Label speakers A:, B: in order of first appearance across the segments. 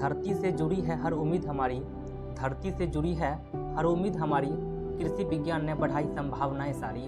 A: धरती से जुड़ी है हर उम्मीद हमारी, धरती से जुड़ी है हर उम्मीद हमारी, कृषि विज्ञान ने बढ़ाई संभावनाएं सारी।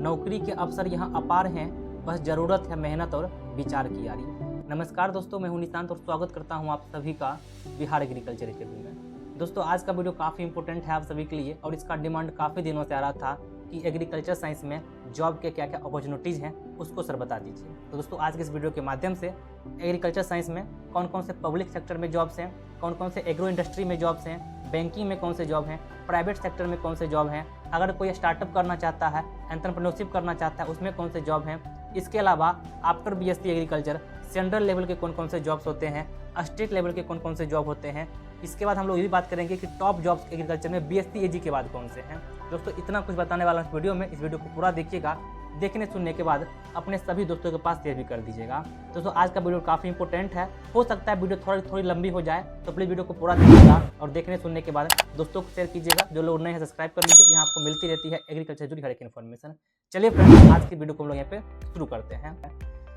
A: नौकरी के अवसर यहाँ अपार हैं, बस ज़रूरत है मेहनत और विचार की यारी। नमस्कार दोस्तों, मैं हूं निशांत और स्वागत करता हूं आप सभी का बिहार एग्रीकल्चर अकेडमी में। दोस्तों, आज का वीडियो काफ़ी इंपॉर्टेंट है आप सभी के लिए और इसका डिमांड काफ़ी दिनों से आ रहा था कि एग्रीकल्चर साइंस में जॉब के क्या क्या अपॉर्चुनिटीज़ हैं उसको सर बता दीजिए। तो दोस्तों, आज के इस वीडियो के माध्यम से एग्रीकल्चर साइंस में कौन कौन से पब्लिक सेक्टर में जॉब्स हैं, कौन कौन से एग्रो इंडस्ट्री में जॉब्स हैं, बैंकिंग में कौन से जॉब हैं, प्राइवेट सेक्टर में कौन से जॉब हैं, अगर कोई स्टार्टअप करना चाहता है, एंटरप्रेन्योरशिप करना चाहता है उसमें कौन से जॉब हैं, इसके अलावा after BSc agriculture central level के कौन कौन से जॉब्स होते हैं, स्टेट लेवल के कौन कौन से जॉब होते हैं। इसके बाद हम लोग ये भी बात करेंगे कि टॉप जॉब्स एग्रीकल्चर में बीएससी एजी के बाद कौन से हैं। दोस्तों, इतना कुछ बताने वाला इस वीडियो में, इस वीडियो को पूरा देखिएगा। देखने सुनने के बाद अपने सभी दोस्तों के पास शेयर भी कर दीजिएगा। दोस्तों, आज का वीडियो काफ़ी इंपॉर्टेंट है, हो सकता है वीडियो थोड़ी लंबी हो जाए, तो प्लीज़ वीडियो को पूरा देखिएगा और देखने सुनने के बाद दोस्तों को शेयर कीजिएगा। जो लोग नए हैं सब्सक्राइब कर लीजिए, यहाँ आपको मिलती रहती है एग्रीकल्चर से जुड़ी हर एक इन्फॉर्मेशन। चलिए फ्रेंड्स, आज की वीडियो को हम लोग यहाँ पे शुरू करते हैं।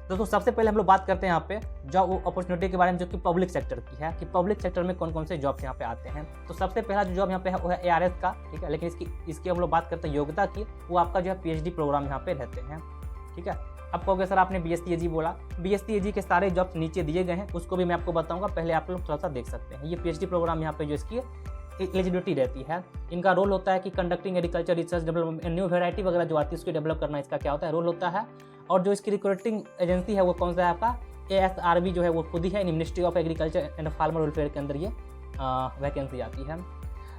A: दोस्तों, सबसे पहले हम लोग बात करते हैं यहाँ पे जॉब अपॉर्चुनिटी के बारे में, जो कि पब्लिक सेक्टर की है, कि पब्लिक सेक्टर में कौन कौन से जॉब्स यहाँ पे आते हैं। तो सबसे पहला जो जॉब यहाँ पे है वो है एआरएस का, ठीक है। लेकिन इसकी हम लोग बात करते हैं योग्यता की, वो आपका जो है पीएचडी प्रोग्राम यहाँ पे रहते हैं, ठीक है। अब कहोगे सर आपने बीएससी एजी बोला, बीएससी एजी के सारे जॉब्स नीचे दिए गए हैं, उसको भी मैं आपको बताऊंगा, पहले आप लोग थोड़ा सा देख सकते हैं। ये पीएचडी प्रोग्राम यहाँ पे जो इसकी एलिजिबिलिटी रहती है, इनका रोल होता है कि conducting agriculture research development, new variety वगैरह जो आती है उसको डेवलप करना, इसका क्या होता है रोल होता है। और जो इसकी रिक्रूटिंग एजेंसी है वो कौन सा है आपका एएसआरबी जो है वो खुद ही है, ministry of agriculture and farmer welfare के अंदर ये वैकेंसी आती है।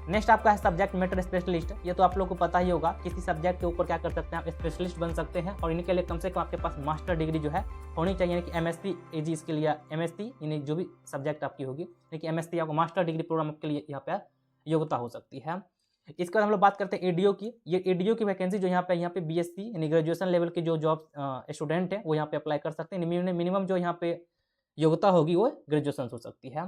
A: नेक्स्ट आपका है सब्जेक्ट मैटर स्पेशलिस्ट। ये तो आप लोगों को पता ही होगा, किसी सब्जेक्ट के ऊपर क्या कर सकते हैं आप, स्पेशलिस्ट बन सकते हैं और इनके लिए कम से कम आपके पास मास्टर डिग्री जो है होनी चाहिए, यानी कि एमएससी एजी इसके लिए एमएससी, यानी जो भी सब्जेक्ट आपकी होगी, लेकिन एमएससी आपको मास्टर डिग्री प्रोग्राम आपके लिए यहाँ पे योग्यता हो सकती है। इसके बाद हम लोग बात करते हैं एडीओ की। ये एडीओ की वैकेंसी जो यहाँ पे बीएससी यानी ग्रेजुएशन लेवल के जो जॉब स्टूडेंट हैं वो यहाँ पे अप्लाई कर सकते हैं। मिनिमम जो यहाँ पे योग्यता होगी वो ग्रेजुएशन हो सकती है,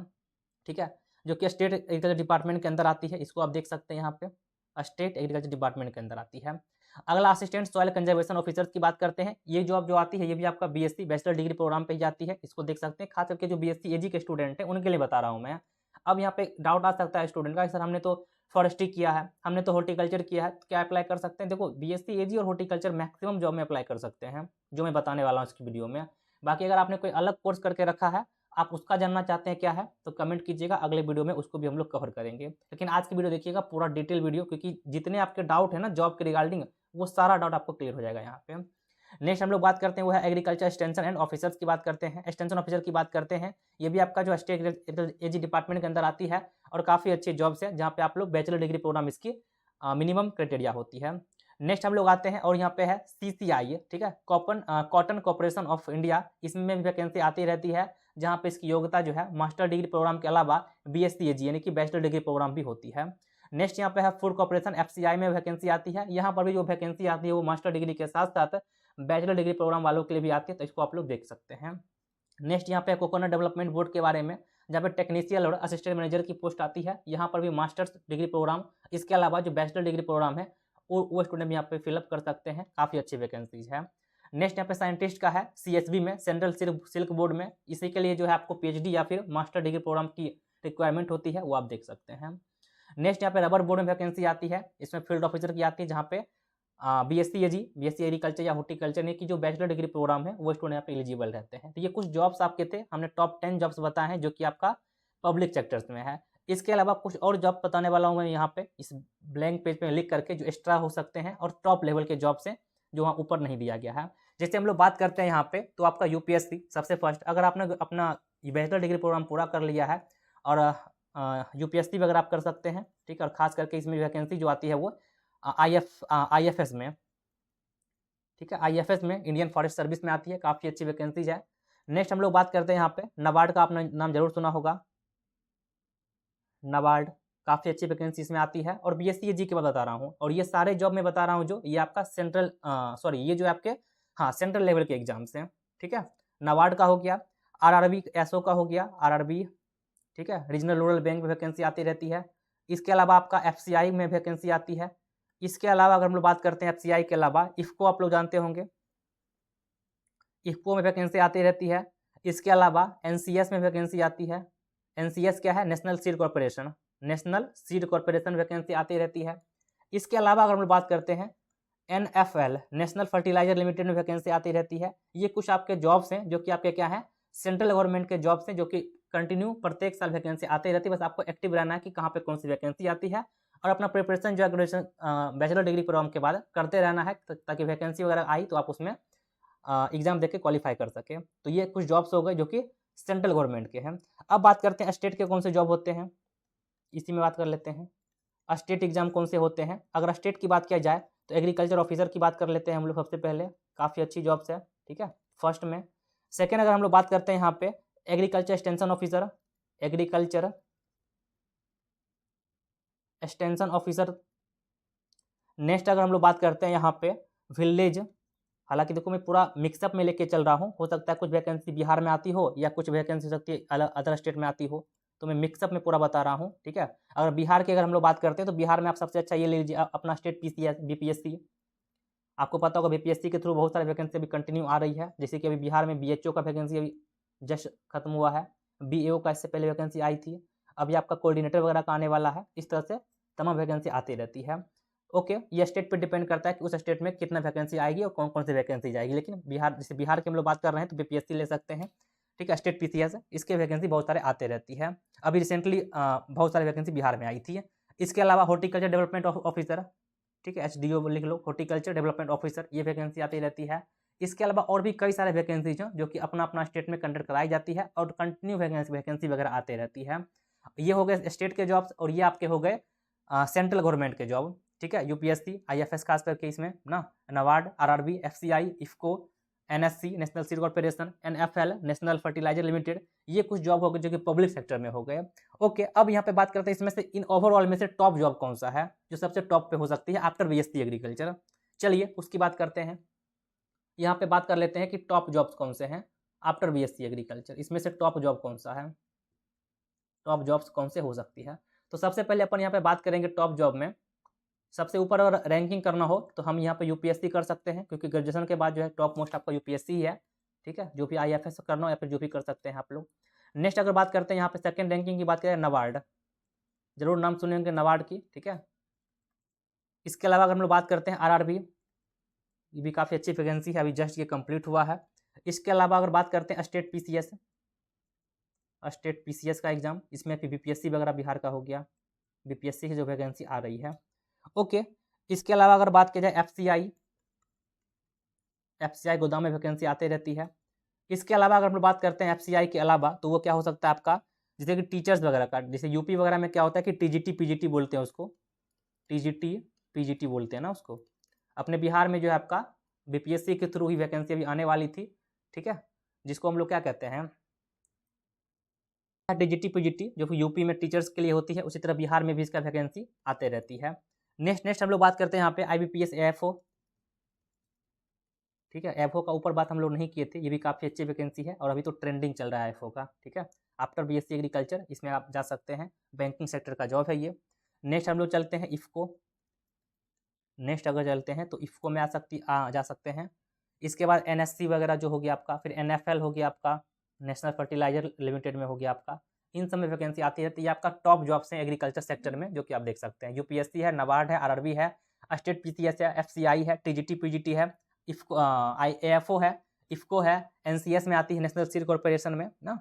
A: ठीक है, जो कि स्टेट एग्रीकल्चर डिपार्टमेंट के अंदर आती है। इसको आप देख सकते हैं, यहाँ पे स्टेट एग्रीकल्चर डिपार्टमेंट के अंदर आती है। अगला असिस्टेंट सॉइल कंजर्वेशन ऑफिसर्स की बात करते हैं। ये जॉब जो आती है ये भी आपका बीएससी बैचलर डिग्री प्रोग्राम पे ही आती है, इसको देख सकते हैं। खास करके जो बीएससी एजी के स्टूडेंट हैं उनके लिए बता रहा हूँ मैं। अब यहाँ पे डाउट आ सकता है स्टूडेंट का, सर हमने तो फॉरेस्ट्री किया है, हमने तो हॉर्टिकल्चर किया है, तो क्या अप्लाई कर सकते हैं। देखो, बीएससी एजी और हॉर्टिकल्चर मैक्सिमम जॉब में अप्लाई कर सकते हैं, जो मैं बताने वाला हूँ इसकी वीडियो में। बाकी अगर आपने कोई अलग कोर्स करके रखा है, आप उसका जानना चाहते हैं क्या है, तो कमेंट कीजिएगा, अगले वीडियो में उसको भी हम लोग कवर करेंगे। लेकिन आज की वीडियो देखिएगा पूरा डिटेल वीडियो, क्योंकि जितने आपके डाउट है ना जॉब के रिगार्डिंग, वो सारा डाउट आपको क्लियर हो जाएगा यहाँ पे। नेक्स्ट हम लोग बात करते हैं वो है एग्रीकल्चर एक्सटेंशन एंड ऑफिसर्स की बात करते हैं, एक्सटेंशन ऑफिसर की बात करते हैं। ये भी आपका जो स्टेट एजी डिपार्टमेंट के अंदर आती है और काफ़ी अच्छी जॉब्स है, जहाँ पे आप लोग बैचलर डिग्री प्रोग्राम इसकी मिनिमम क्राइटेरिया होती है। नेक्स्ट हम लोग आते हैं और यहाँ पे है सीसीआई, ठीक है, कॉटन कॉर्पोरेशन ऑफ इंडिया। इसमें भी वैकेंसी आती रहती है, जहाँ पे इसकी योग्यता जो है मास्टर डिग्री प्रोग्राम के अलावा बीएससी एजी यानी कि बैचलर डिग्री प्रोग्राम भी होती है। नेक्स्ट यहाँ पे है फूड कॉर्पोरेशन एफसीआई में वैकेंसी आती है। यहाँ पर भी जो वैकेंसी आती है वो मास्टर डिग्री के साथ साथ बैचलर डिग्री प्रोग्राम वालों के लिए भी आती है, तो इसको आप लोग देख सकते हैं। नेक्स्ट यहाँ पे कोकोनट डेवलपमेंट बोर्ड के बारे में, जहाँ पे टेक्नीशियन और असिस्टेंट मैनेजर की पोस्ट आती है। यहाँ पर भी मास्टर्स डिग्री प्रोग्राम, इसके अलावा जो बैचलर डिग्री प्रोग्राम है वो स्टूडेंट यहाँ पे फिलअप कर सकते हैं, काफ़ी अच्छी वैकेंसीज है। नेक्स्ट यहाँ पे साइंटिस्ट का है सीएसबी में, सेंट्रल सिल्क बोर्ड में। इसी के लिए जो है आपको पीएचडी या फिर मास्टर डिग्री प्रोग्राम की रिक्वायरमेंट होती है, वो आप देख सकते हैं। नेक्स्ट यहाँ पे रबर बोर्ड में वैकेंसी आती है, इसमें फील्ड ऑफिसर की आती है, जहाँ पे बीएससी एजी, बीएससी एग्रीकल्चर या हॉर्टिकल्चर ने की जो बैचलर डिग्री प्रोग्राम है वो स्टूडेंट यहाँ पे एलिजिबल रहते हैं। तो ये कुछ जॉब्स आपके थे, हमने टॉप 10 जॉब्स बताए हैं जो कि आपका पब्लिक सेक्टर्स में है। इसके अलावा कुछ और जॉब बताने वाला हूँ मैं यहाँ पे इस ब्लैंक पेज पे लिख करके, जो एक्स्ट्रा हो सकते हैं और टॉप लेवल के जॉब्स हैं जो वहाँ ऊपर नहीं दिया गया है। जैसे हम लोग बात करते हैं यहाँ पे, तो आपका यूपीएससी सबसे फर्स्ट, अगर आपने अपना बैचलर डिग्री प्रोग्राम पूरा कर लिया है और यूपीएससी वगैरह आप कर सकते हैं, ठीक है। और खास करके इसमें वैकेंसी जो आती है वो आईएफएस में, ठीक है, आईएफएस में इंडियन फॉरेस्ट सर्विस में आती है, काफ़ी अच्छी वैकेंसीज है। नेक्स्ट हम लोग बात करते हैं यहाँ पे नाबार्ड का, आपने नाम जरूर सुना होगा, नाबार्ड, काफ़ी अच्छी वैकेंसी इसमें आती है। और बीएससी एजी के बाद बता रहा हूँ, और ये सारे जॉब में बता रहा हूँ जो ये आपका ये जो आपके सेंट्रल लेवल के एग्जाम्स हैं, ठीक है। नाबार्ड का हो गया, आरआरबी एसओ का हो गया, आरआरबी, ठीक है, रीजनल रूरल बैंक में वैकेंसी आती रहती है। इसके अलावा आपका एफसीआई में वैकेंसी आती है। इसके अलावा अगर हम लोग बात करते हैं एफसीआई के अलावा, इफको आप लोग जानते होंगे, इफको में वैकेंसी आती रहती है। इसके अलावा एनसीएस में वैकेंसी आती है, NCS क्या है, national Seed corporation, national Seed corporation vacancy आती रहती है। इसके अलावा अगर हम लोग बात करते हैं NFL, नेशनल फर्टिलाइजर लिमिटेड में वैकेंसी आती रहती है। ये कुछ आपके जॉब्स हैं जो कि आपके क्या हैं, सेंट्रल गवर्नमेंट के जॉब्स हैं, जो कि कंटिन्यू प्रत्येक साल वैकेंसी आती रहती है। बस आपको एक्टिव रहना है कि कहाँ पे कौन सी वैकेंसी आती है, और अपना प्रिपरेशन जो है ग्रेजुएशन बैचलर डिग्री प्रोग्राम के बाद करते रहना है, ताकि वैकेंसी वगैरह आई तो आप उसमें एग्जाम देके क्वालिफाई कर सके। तो ये कुछ जॉब्स हो गए जो कि सेंट्रल गवर्नमेंट के हैं। अब बात करते हैं स्टेट के कौन से जॉब होते हैं, इसी में बात कर लेते हैं। स्टेट एग्जाम कौन से होते हैं, अगर स्टेट की बात किया जाए तो एग्रीकल्चर ऑफिसर की बात कर लेते हैं हम लोग सबसे पहले, काफ़ी अच्छी जॉब्स है, ठीक है, फर्स्ट में। सेकेंड अगर हम लोग बात करते हैं यहाँ पे agriculture extension officer, agriculture extension officer. Next अगर हम लोग बात करते हैं यहाँ पे विलेज, हालांकि देखो मैं पूरा मिक्सअप में लेके चल रहा हूँ, हो सकता है कुछ वैकेंसी बिहार में आती हो या कुछ वैकेंसी हो सकती है अलग अदर स्टेट में आती हो, तो मैं मिक्सअप में पूरा बता रहा हूँ, ठीक है। अगर बिहार की अगर हम लोग बात करते हैं तो बिहार में आप सबसे अच्छा ये ले लीजिए अपना स्टेट PCS BPSC। आपको पता होगा BPSC के थ्रू बहुत सारी वैकेंसी अभी कंटिन्यू आ रही है, जैसे कि अभी बिहार में BHO का वैकेंसी अभी जस्ट खत्म हुआ है, BAO का इससे पहले वैकेंसी आई थी, अभी आपका कोऑर्डिनेटर वगैरह का आने वाला है। इस तरह से तमाम वैकेंसी आती रहती है। ओके, ये स्टेट पे डिपेंड करता है कि उस स्टेट में कितना वैकेंसी आएगी और कौन कौन सी वैकेंसी जाएगी। लेकिन बिहार, जैसे बिहार की हम लोग बात कर रहे हैं तो BPSC ले सकते हैं, ठीक है, स्टेट PCS इसके वैकेंसी बहुत सारे आते रहती है। अभी रिसेंटली बहुत सारी वैकेंसी बिहार में आई थी। इसके अलावा हॉर्टिकल्चर डेवलपमेंट ऑफिसर, ठीक है, HDO लिख लो, हॉर्टिकल्चर डेवलपमेंट ऑफिसर, ये वैकेंसी आती रहती है। इसके अलावा और भी कई सारे वैकेंसीज हैं जो कि अपना अपना स्टेट में कंडक्ट कराई जाती है और कंटिन्यू वैकेंसी वगैरह आते रहती है। ये हो गए स्टेट के जॉब्स, और ये आपके हो गए सेंट्रल गवर्नमेंट के जॉब, ठीक है, UPSC IFS खास करके इसमें ना, NABARD, RRB, FCI, IFFCO, NSC, National Seed Corporation, NFL, National Fertilizer Limited, ये कुछ जॉब हो गए जो कि पब्लिक सेक्टर में हो गए। ओके, अब यहाँ पे बात करते हैं इसमें से इन ओवरऑल में से टॉप जॉब कौन सा है जो सबसे टॉप पे हो सकती है आफ्टर BSc एग्रीकल्चर। चलिए उसकी बात करते हैं। यहाँ पे बात कर लेते हैं कि टॉप जॉब्स कौन से हैं आफ्टर BSc एग्रीकल्चर, इसमें से टॉप जॉब कौन सा है, टॉप जॉब्स कौन से हो सकती है। तो सबसे पहले अपन यहाँ पे बात करेंगे टॉप जॉब में। सबसे ऊपर अगर रैंकिंग करना हो तो हम यहाँ पे UPSC कर सकते हैं, क्योंकि ग्रेजुएशन के बाद जो है टॉप मोस्ट आपका UPSC ही है, ठीक है, जो भी IFS करना हो या फिर जो भी कर सकते हैं आप लोग। नेक्स्ट अगर बात करते हैं यहाँ पे सेकंड रैंकिंग की बात करें, NABARD, जरूर नाम सुनेंगे NABARD की, ठीक है। इसके अलावा अगर हम लोग बात करते हैं RRB, ये भी काफ़ी अच्छी वैकेंसी है, अभी जस्ट ये कंप्लीट हुआ है। इसके अलावा अगर बात करते हैं स्टेट PCS का एग्जाम, इसमें फिर BPSC वगैरह बिहार का हो गया, BPSC की जो वैकेंसी आ रही है। ओके, इसके अलावा अगर बात की जाए FCI गोदाम में वैकेंसी आती रहती है। इसके अलावा अगर हम बात करते हैं FCI के अलावा तो वो क्या हो सकता है आपका, जैसे कि टीचर्स वगैरह का, जैसे यूपी वगैरह में क्या होता है कि TGT PGT बोलते हैं उसको, TGT PGT बोलते हैं ना उसको। अपने बिहार में जो है आपका BPSC के थ्रू ही वैकेंसी अभी आने वाली थी, ठीक है, जिसको हम लोग क्या कहते हैं TGT PGT, जो कि यूपी में टीचर्स के लिए होती है, उसी तरह बिहार में भी इसका वैकेंसी आते रहती है। नेक्स्ट हम लोग बात करते हैं यहाँ पे IBPS AFO, ठीक है, AFO का ऊपर बात हम लोग नहीं किए थे, ये भी काफ़ी अच्छी वैकेंसी है और अभी तो ट्रेंडिंग चल रहा है AFO का, ठीक है, आफ्टर BSc एग्रीकल्चर इसमें आप जा सकते हैं, बैंकिंग सेक्टर का जॉब है ये। नेक्स्ट हम लोग चलते हैं IFFCO, नेक्स्ट अगर चलते हैं तो IFFCO में जा सकते हैं। इसके बाद NSC वगैरह जो हो गया आपका, फिर NFL हो गया आपका, नेशनल फर्टिलाइजर लिमिटेड में हो गया आपका, इन सब में वैकेंसी आती रहती है। आपका टॉप जॉब्स हैं एग्रीकल्चर सेक्टर में, जो कि आप देख सकते हैं। UPSC है, NABARD है, RRB है, स्टेट PCS है, FCI है, TGT PGT है, AFO है, IFFCO है, NCS में आती है, नेशनल सीड कॉर्पोरेशन में ना,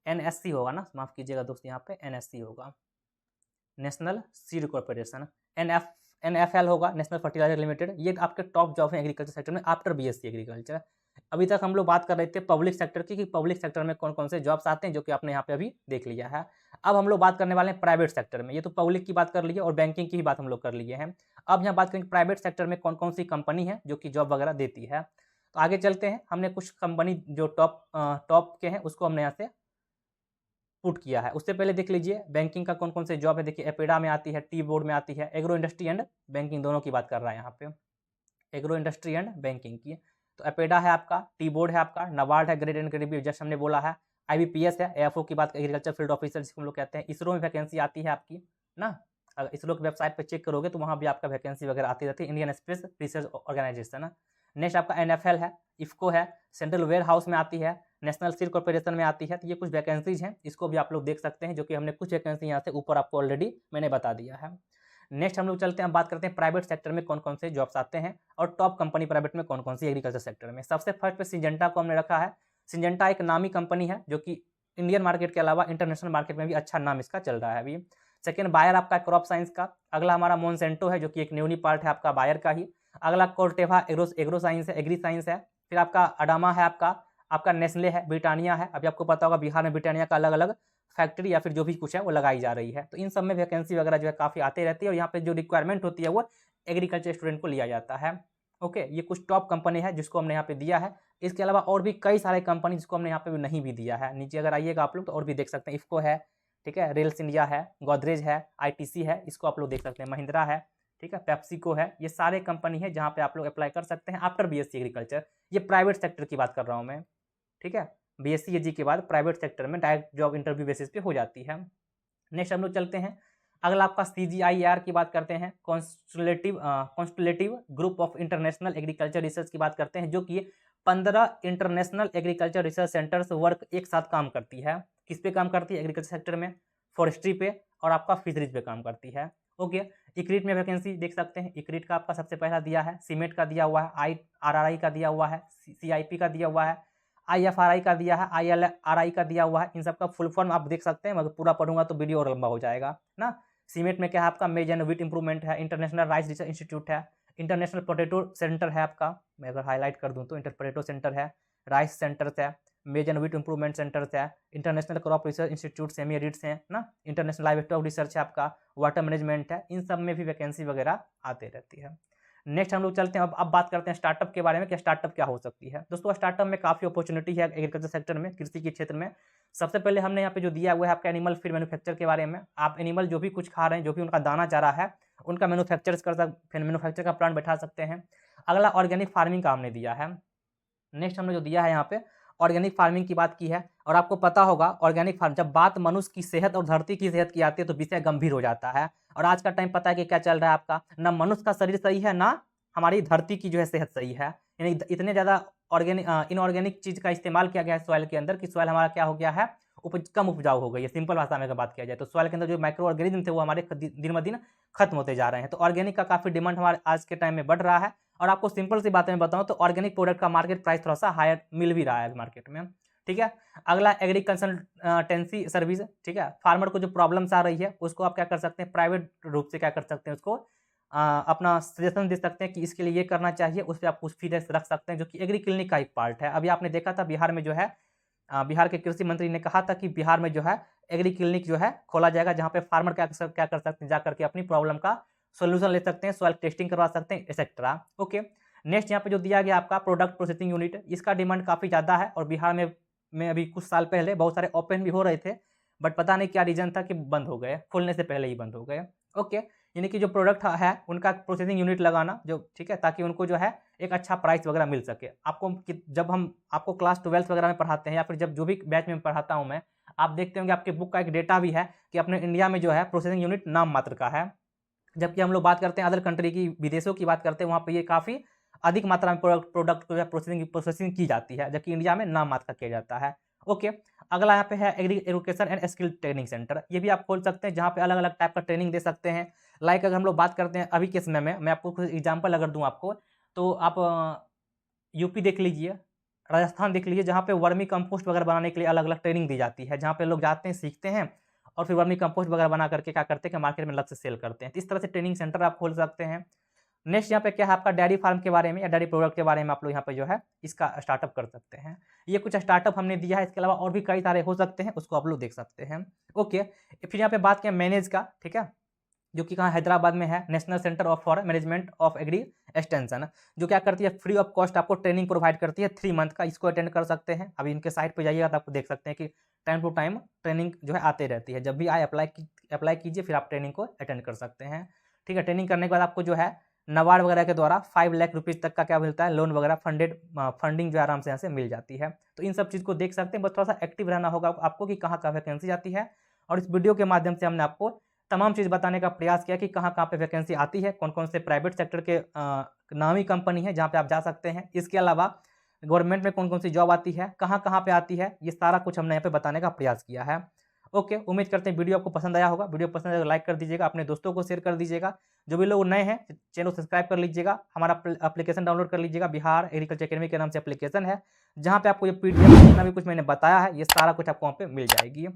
A: NSC होगा ना, माफ़ कीजिएगा दोस्त, यहाँ पे NSC होगा, नेशनल सीड कॉर्पोरेशन। NFL होगा, नेशनल फर्टिलाइजर लिमिटेड। ये आपके टॉप जॉब है एग्रीकल्चर सेक्टर में आफ्टर BSc एग्रीकल्चर। अभी तक हम लोग बात कर रहे थे पब्लिक सेक्टर की, कि पब्लिक सेक्टर में कौन कौन से जॉब्स आते हैं, जो कि आपने यहाँ पे अभी देख लिया है। अब हम लोग बात करने वाले हैं प्राइवेट सेक्टर में। ये तो पब्लिक की बात कर लिए और बैंकिंग की ही बात हम लोग कर लिए हैं। अब यहाँ बात करेंगे प्राइवेट सेक्टर में कौन कौन सी कंपनी है जो कि जॉब वगैरह देती है। तो आगे चलते हैं, हमने कुछ कंपनी जो टॉप के हैं उसको हमने यहाँ से पुट किया है। उससे पहले देख लीजिए बैंकिंग का कौन कौन से जॉब है। देखिए एपेडा में आती है, टी बोर्ड में आती है, एग्रो इंडस्ट्री एंड बैंकिंग दोनों की बात कर रहा है यहाँ पे, एग्रो इंडस्ट्री एंड बैंकिंग की। तो एपेडा है आपका, टी बोर्ड है आपका, NABARD है, ग्रेड एंड ग्रेड जस्ट हमने बोला है, IBPS है, AFO की बात एग्रीकल्चर फील्ड ऑफिसर जिसको हम लोग कहते हैं। इसरो में वैकेंसी आती है आपकी ना, अगर इसरो की वेबसाइट पर चेक करोगे तो वहाँ भी आपका वैकेंसी वगैरह आती रहती है, Indian Space Research Organisation. Next आपका NFL है, इफ्को है, सेंट्रल वेयर हाउस में आती है, नेशनल स्टील कॉर्पोरेशन में आती है। तो ये कुछ वैकेंसीज हैं, इसको भी आप लोग देख सकते हैं, जो कि हमने कुछ वैकेंसी यहाँ से ऊपर आपको ऑलरेडी मैंने बता दिया है। नेक्स्ट हम लोग चलते हैं, बात करते हैं प्राइवेट सेक्टर में कौन कौन से जॉब्स आते हैं और टॉप कंपनी प्राइवेट में कौन कौन सी एग्रीकल्चर सेक्टर में। सबसे फर्स्ट पे सिंजेंटा को हमने रखा है। सिंजेंटा एक नामी कंपनी है जो कि इंडियन मार्केट के अलावा इंटरनेशनल मार्केट में भी अच्छा नाम इसका चल रहा है अभी। सेकेंड बायर आपका क्रॉप साइंस का। अगला हमारा मोनसेंटो है जो कि एक न्यूनी पार्ट है आपका बायर का ही। अगला कोर्टेवा एग्रो साइंस है, एग्री साइंस है। फिर आपका अडामा है, आपका नेस्ले है, ब्रिटानिया है। अभी आपको पता होगा बिहार में ब्रिटानिया का अलग अलग फैक्ट्री या फिर जो भी कुछ है वो लगाई जा रही है। तो इन सब में वैकेंसी वगैरह जो है काफ़ी आती रहती है और यहाँ पे जो रिक्वायरमेंट होती है वो एग्रीकल्चर स्टूडेंट को लिया जाता है। ओके, ये कुछ टॉप कंपनी है जिसको हमने यहाँ पे दिया है। इसके अलावा और भी कई सारे कंपनी जिसको हमने यहाँ पे भी नहीं भी दिया है। नीचे अगर आइएगा आप लोग तो और भी देख सकते हैं, इफ्को है, ठीक है, रेल्स इंडिया है, गोदरेज है, ITC है, इसको आप लोग देख सकते हैं, महिंद्रा है, ठीक है, पेप्सिको है। ये सारे कंपनी है जहाँ पे आप लोग अप्लाई कर सकते हैं आफ्टर BSc एग्रीकल्चर। ये प्राइवेट सेक्टर की बात कर रहा हूँ मैं, ठीक है। BSc AG के बाद प्राइवेट सेक्टर में डायरेक्ट जॉब इंटरव्यू बेसिस पे हो जाती है। नेक्स्ट हम लोग चलते हैं, अगला आपका CGIAR की बात करते हैं, consultative group of international agriculture research की बात करते हैं, जो कि 15 international agriculture research centers work एक साथ काम करती है। किस पे काम करती है? एग्रीकल्चर सेक्टर में, फॉरेस्ट्री पे और आपका फिशरीज पे काम करती है। ओके, इक्रिट में वैकेंसी देख सकते हैं, इक्रिट का आपका सबसे पहला दिया है, सीमेट का दिया हुआ है, IRRI का दिया हुआ है, CIP का दिया हुआ है, IFRI का दिया है, ILRI का दिया हुआ है। इन सब का फुल फॉर्म आप देख सकते हैं, मगर पूरा पढ़ूंगा तो वीडियो और लंबा हो जाएगा ना। सीमेट में क्या है आपका, मेज एंड व्हीट इंप्रूवमेंट है, इंटरनेशनल राइस रिसर्च इंस्टीट्यूट है, इंटरनेशनल पोटैटो सेंटर है आपका, मैं अगर हाईलाइट कर दूं तो पोटैटो सेंटर है, राइस सेंटर्स है, मेज एंड व्हीट इंप्रूवमेंट सेंटर्स है, international crop research institute semi edits हैं ना, इंटरनेशनल लाइव स्टॉक रिसर्च है आपका, वाटर मैनेजमेंट है। इन सब में भी वैकेंसी वगैरह आते रहती है। नेक्स्ट हम लोग चलते हैं, अब बात करते हैं स्टार्टअप के बारे में, कि स्टार्टअप क्या हो सकती है। दोस्तों स्टार्टअप में काफ़ी अपॉर्चुनिटी है एग्रीकल्चर सेक्टर में, कृषि के क्षेत्र में। सबसे पहले हमने यहाँ पे जो दिया हुआ है आपका एनिमल फीड मैन्युफैक्चर के बारे में। आप एनिमल जो भी कुछ खा रहे हैं, जो भी उनका दाना चारा है, उनका मैन्युफैक्चर का प्लांट बैठा सकते हैं। अगला ऑर्गेनिक फार्मिंग का हमने दिया है। नेक्स्ट हमने जो दिया है यहाँ पे ऑर्गेनिक फार्मिंग की बात की है। और आपको पता होगा ऑर्गेनिक फार्म, जब बात मनुष्य की सेहत और धरती की सेहत की आती है तो विषय गंभीर हो जाता है। और आज का टाइम पता है कि क्या चल रहा है आपका, ना मनुष्य का शरीर सही है, ना हमारी धरती की जो है सेहत सही है। यानी इतने ज़्यादा इनऑर्गेनिक चीज़ का इस्तेमाल किया गया है सॉइल के अंदर कि सॉइल हमारा क्या हो गया है, कम उपजाऊ हो गई है। सिंपल भाषा में अगर बात किया जाए तो सॉइल के अंदर जो माइक्रो ऑर्गेनिज्म थे वो हमारे दिन ब दिन खत्म होते जा रहे हैं। तो ऑर्गेनिक का काफ़ी डिमांड हमारे आज के टाइम में बढ़ रहा है। और आपको सिंपल सी बातें में बताऊं तो ऑर्गेनिक प्रोडक्ट का मार्केट प्राइस थोड़ा सा हायर मिल भी रहा है मार्केट में, ठीक है। अगला एग्रीकल्चरटेंसी सर्विस, ठीक है। फार्मर को जो प्रॉब्लम्स आ रही है उसको आप क्या कर सकते हैं, प्राइवेट रूप से क्या कर सकते हैं, उसको अपना सजेशन दे सकते हैं कि इसके लिए ये करना चाहिए, उस पर आप कुछ फीस रख सकते हैं, जो कि एग्री क्लिनिक का एक पार्ट है। अभी आपने देखा था बिहार में जो है, बिहार के कृषि मंत्री ने कहा था कि बिहार में जो है एग्री क्लिनिक जो है खोला जाएगा, जहाँ पे फार्मर क्या कर सकते हैं, जाकर के अपनी प्रॉब्लम का सोल्यूशन ले सकते हैं, सॉइल टेस्टिंग करवा सकते हैं, एक्सेट्रा। ओके, नेक्स्ट यहाँ पे जो दिया गया आपका प्रोडक्ट प्रोसेसिंग यूनिट, इसका डिमांड काफ़ी ज़्यादा है। और बिहार में अभी कुछ साल पहले बहुत सारे ओपन भी हो रहे थे, बट पता नहीं क्या रीजन था कि बंद हो गए, खुलने से पहले ही बंद हो गए। ओके, यानी कि जो प्रोडक्ट है उनका प्रोसेसिंग यूनिट लगाना, जो ठीक है, ताकि उनको जो है एक अच्छा प्राइस वगैरह मिल सके। आपको जब हम आपको क्लास 12 वगैरह में पढ़ाते हैं या फिर जब जो भी बैच में पढ़ाता हूँ मैं, आप देखते होंगे आपके बुक का एक डेटा भी है कि अपने इंडिया में जो है प्रोसेसिंग यूनिट नाम मात्र का है। जबकि हम लोग बात करते हैं अदर कंट्री की, विदेशों की बात करते हैं, वहाँ पर ये काफ़ी अधिक मात्रा में प्रोडक्ट जो है प्रोसेसिंग की जाती है, जबकि इंडिया में नाम मात्र का किया जाता है। ओके, अगला यहाँ पे है education and skill training centre. ये भी आप खोल सकते हैं, जहाँ पे अलग अलग टाइप का ट्रेनिंग दे सकते हैं। लाइक अगर हम लोग बात करते हैं अभी के समय में, मैं आपको कुछ एग्जांपल अगर दूं आपको, तो आप यूपी देख लीजिए, राजस्थान देख लीजिए, जहाँ पे वर्मी कंपोस्ट वगैरह बनाने के लिए अलग अलग ट्रेनिंग दी जाती है, जहाँ पे लोग जाते हैं, सीखते हैं और फिर वर्मी कंपोस्ट वगैरह बना करके क्या करते हैं कि मार्केट में अलग से सेल करते हैं। तो इस तरह से ट्रेनिंग सेंटर आप खोल सकते हैं। नेक्स्ट यहाँ पे क्या है आपका डेयरी फार्म के बारे में या डेयरी प्रोडक्ट के बारे में आप लोग यहाँ पे जो है इसका स्टार्टअप कर सकते हैं। ये कुछ स्टार्टअप हमने दिया है, इसके अलावा और भी कई सारे हो सकते हैं, उसको आप लोग देख सकते हैं। ओके, फिर यहाँ पे बात किया मैनेज का, ठीक है, जो कि कहाँ हैदराबाद में है, National Centre for Management of Agri Extension, जो क्या करती है फ्री ऑफ कॉस्ट आपको ट्रेनिंग प्रोवाइड करती है 3 मंथ का। इसको अटेंड कर सकते हैं। अभी इनके साइट पे जाइएगा तो आपको देख सकते हैं कि टाइम टू टाइम ट्रेनिंग जो है आते रहती है। जब भी आए अप्लाई कीजिए, फिर आप ट्रेनिंग को अटेंड कर सकते हैं, ठीक है। ट्रेनिंग करने के बाद आपको जो है नाबार्ड वगैरह के द्वारा 5 लाख रुपीज़ तक का क्या मिलता है, लोन वगैरह फंडिंग जो आराम से यहाँ से मिल जाती है। तो इन सब चीज़ को देख सकते हैं, बस थोड़ा सा एक्टिव रहना होगा आपको कि कहाँ कहाँ वैकेंसी आती है। और इस वीडियो के माध्यम से हमने आपको तमाम चीज़ बताने का प्रयास किया कि कहाँ कहाँ पे वैकेंसी आती है, कौन कौन से प्राइवेट सेक्टर के नामी कंपनी है जहाँ पे आप जा सकते हैं। इसके अलावा गवर्नमेंट में कौन कौन सी जॉब आती है, कहाँ कहाँ पे आती है, ये सारा कुछ हमने यहाँ पे बताने का प्रयास किया है। ओके, उम्मीद करते हैं वीडियो आपको पसंद आया होगा। वीडियो पसंद आया तो लाइक कर दीजिएगा, अपने दोस्तों को शेयर कर दीजिएगा। जो भी लोग नए हैं चैनल सब्सक्राइब कर लीजिएगा, हमारा एप्लीकेशन डाउनलोड कर लीजिएगा। बिहार एग्रीकल्चर अकेडमी के नाम से एप्लीकेशन है, जहाँ पे आपको ये PDF जितना भी कुछ मैंने बताया है ये सारा कुछ आपको वहाँ पे मिल जाएगी।